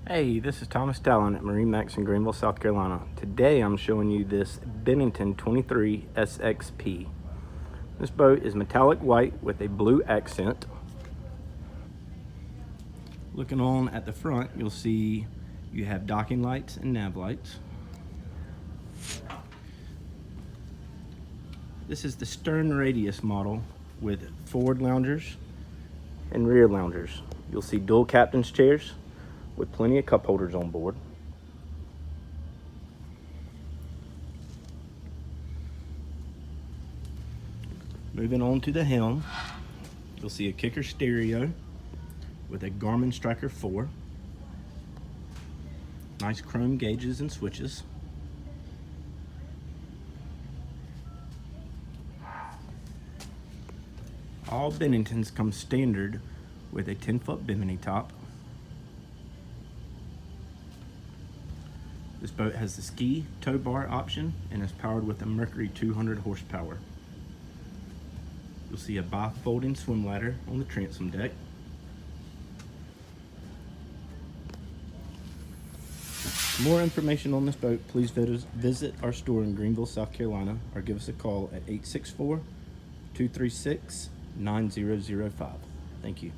Hey, this is Thomas Talon at MarineMax in Greenville, South Carolina. Today I'm showing you this Bennington 23SSRP. This boat is metallic white with a blue accent. Looking on at the front, you'll see you have docking lights and nav lights. This is the stern radius model with forward loungers and rear loungers. You'll see dual captain's chairs with plenty of cup holders on board. Moving on to the helm, you'll see a kicker stereo with a Garmin Striker 4. Nice chrome gauges and switches. All Benningtons come standard with a 10-foot bimini top. This boat has the ski tow bar option and is powered with a Mercury 200 horsepower. You'll see a bifolding swim ladder on the transom deck. For more information on this boat, please visit our store in Greenville, South Carolina, or give us a call at 864-236-9005. Thank you.